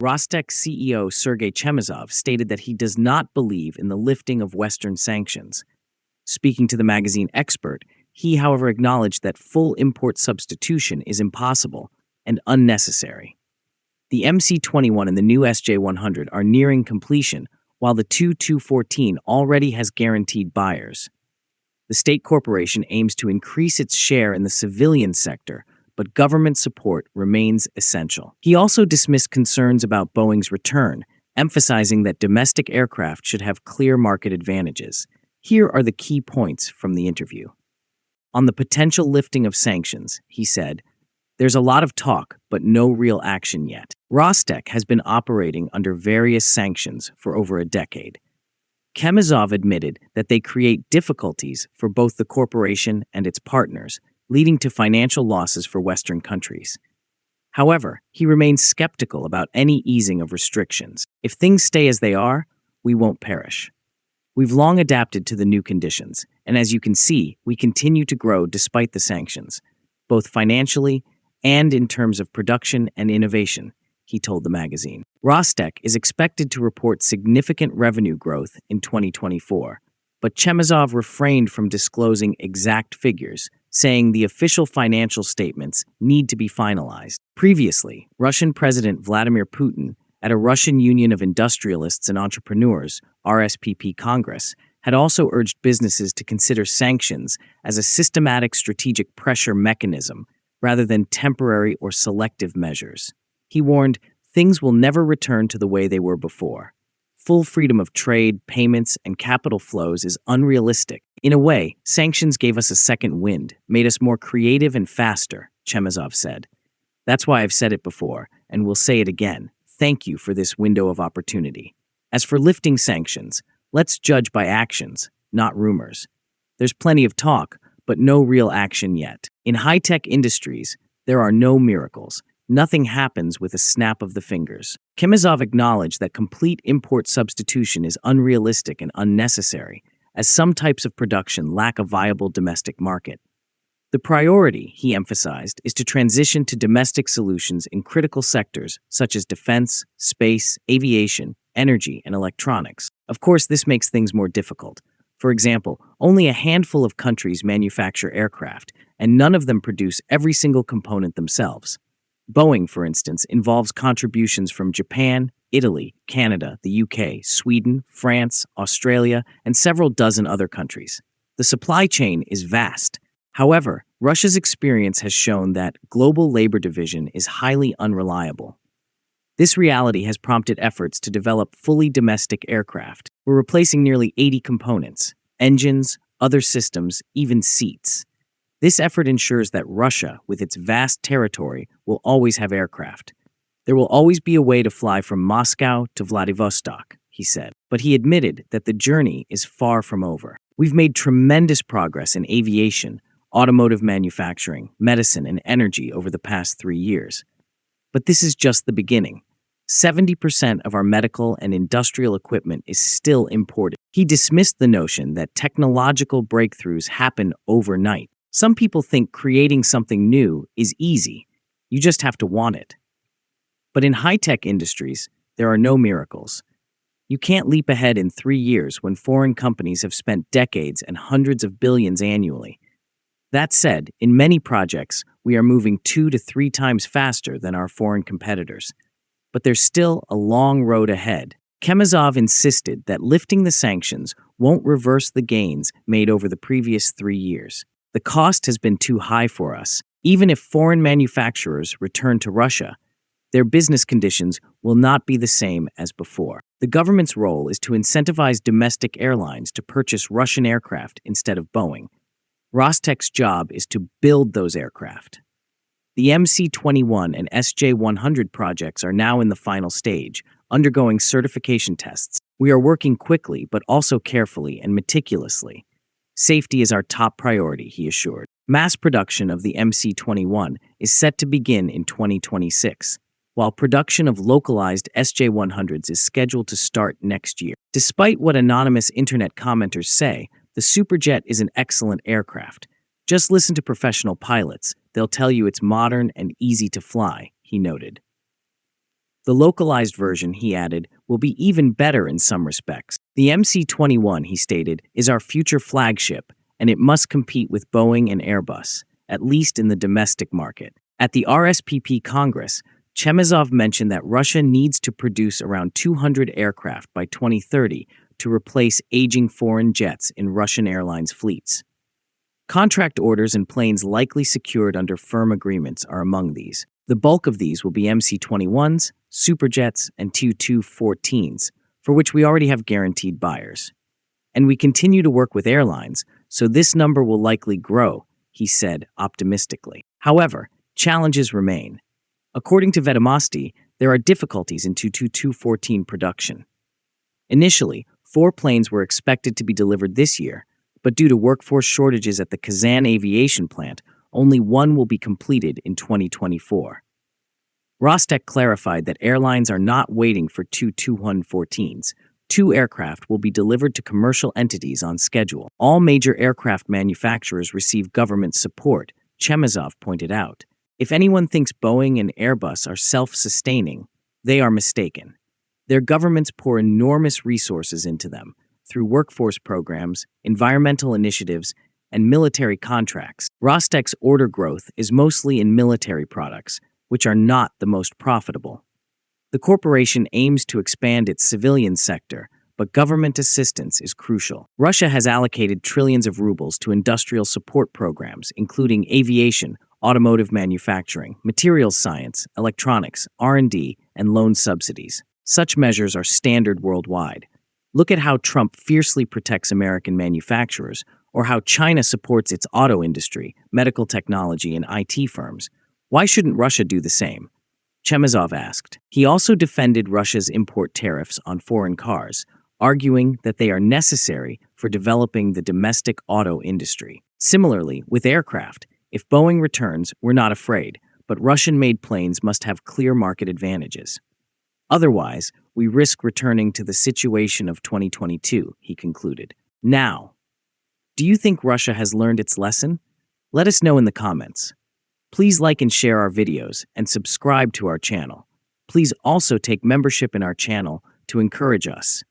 Rostec CEO Sergey Chemezov stated that he does not believe in the lifting of Western sanctions. Speaking to the magazine Expert, he, however, acknowledged that full import substitution is impossible and unnecessary. The MC-21 and the new SJ-100 are nearing completion, while the Tu-214 already has guaranteed buyers. The state corporation aims to increase its share in the civilian sector, but government support remains essential. He also dismissed concerns about Boeing's return, emphasizing that domestic aircraft should have clear market advantages. Here are the key points from the interview. On the potential lifting of sanctions, he said, "There's a lot of talk, but no real action yet." Rostec has been operating under various sanctions for over a decade. Chemezov admitted that they create difficulties for both the corporation and its partners, leading to financial losses for Western countries. However, he remains skeptical about any easing of restrictions. "If things stay as they are, we won't perish. We've long adapted to the new conditions, and as you can see, we continue to grow despite the sanctions, both financially and in terms of production and innovation," he told the magazine. Rostec is expected to report significant revenue growth in 2024, but Chemezov refrained from disclosing exact figures, saying the official financial statements need to be finalized. Previously, Russian President Vladimir Putin, at a Russian Union of Industrialists and Entrepreneurs, RSPP Congress, had also urged businesses to consider sanctions as a systematic strategic pressure mechanism rather than temporary or selective measures. He warned, "Things will never return to the way they were before. Full freedom of trade, payments, and capital flows is unrealistic. In a way, sanctions gave us a second wind, made us more creative and faster," Chemezov said. "That's why I've said it before, and will say it again. Thank you for this window of opportunity. As for lifting sanctions, let's judge by actions, not rumors. There's plenty of talk, but no real action yet. In high-tech industries, there are no miracles. Nothing happens with a snap of the fingers." Chemezov acknowledged that complete import substitution is unrealistic and unnecessary, as some types of production lack a viable domestic market. The priority, he emphasized, is to transition to domestic solutions in critical sectors such as defense, space, aviation, energy, and electronics. Of course, this makes things more difficult. For example, only a handful of countries manufacture aircraft, and none of them produce every single component themselves. Boeing, for instance, involves contributions from Japan, Italy, Canada, the UK, Sweden, France, Australia, and several dozen other countries. The supply chain is vast. However, Russia's experience has shown that global labor division is highly unreliable. This reality has prompted efforts to develop fully domestic aircraft. We're replacing nearly 80 components, engines, other systems, even seats. This effort ensures that Russia, with its vast territory, will always have aircraft. "There will always be a way to fly from Moscow to Vladivostok," he said. But he admitted that the journey is far from over. "We've made tremendous progress in aviation, automotive manufacturing, medicine, and energy over the past 3 years. But this is just the beginning. 70% of our medical and industrial equipment is still imported." He dismissed the notion that technological breakthroughs happen overnight. Some people think creating something new is easy. You just have to want it. But in high-tech industries, there are no miracles. You can't leap ahead in 3 years when foreign companies have spent decades and hundreds of billions annually. That said, in many projects, we are moving 2 to 3 times faster than our foreign competitors. But there's still a long road ahead. Chemezov insisted that lifting the sanctions won't reverse the gains made over the previous 3 years. "The cost has been too high for us. Even if foreign manufacturers return to Russia, their business conditions will not be the same as before. The government's role is to incentivize domestic airlines to purchase Russian aircraft instead of Boeing. Rostec's job is to build those aircraft." The MC-21 and SJ-100 projects are now in the final stage, undergoing certification tests. "We are working quickly, but also carefully and meticulously. Safety is our top priority," he assured. Mass production of the MC-21 is set to begin in 2026, while production of localized SJ-100s is scheduled to start next year. Despite what anonymous internet commenters say, the Superjet is an excellent aircraft. "Just listen to professional pilots. They'll tell you it's modern and easy to fly," he noted. The localized version, he added, will be even better in some respects. The MC-21, he stated, is our future flagship, and it must compete with Boeing and Airbus, at least in the domestic market. At the RSPP Congress, Chemezov mentioned that Russia needs to produce around 200 aircraft by 2030 to replace aging foreign jets in Russian airlines' fleets. Contract orders and planes likely secured under firm agreements are among these. The bulk of these will be MC-21s, Superjets, and Tu-214s, for which we already have guaranteed buyers. And we continue to work with airlines, so this number will likely grow, he said optimistically. However, challenges remain. According to Vedomosti, there are difficulties in Tu-214 production. Initially, 4 planes were expected to be delivered this year, but due to workforce shortages at the Kazan aviation plant, only 1 will be completed in 2024. Rostec clarified that airlines are not waiting for Tu-214s. 2 aircraft will be delivered to commercial entities on schedule. All major aircraft manufacturers receive government support, Chemezov pointed out. If anyone thinks Boeing and Airbus are self-sustaining, they are mistaken. Their governments pour enormous resources into them, through workforce programs, environmental initiatives, and military contracts. Rostec's order growth is mostly in military products, which are not the most profitable. The corporation aims to expand its civilian sector, but government assistance is crucial. Russia has allocated trillions of rubles to industrial support programs, including aviation, automotive manufacturing, materials science, electronics, R&D, and loan subsidies. Such measures are standard worldwide. Look at how Trump fiercely protects American manufacturers, or how China supports its auto industry, medical technology, and IT firms. Why shouldn't Russia do the same? Chemezov asked. He also defended Russia's import tariffs on foreign cars, arguing that they are necessary for developing the domestic auto industry. Similarly, with aircraft, if Boeing returns, we're not afraid, but Russian-made planes must have clear market advantages. Otherwise, we risk returning to the situation of 2022, he concluded. Now, do you think Russia has learned its lesson? Let us know in the comments. Please like and share our videos and subscribe to our channel. Please also take membership in our channel to encourage us.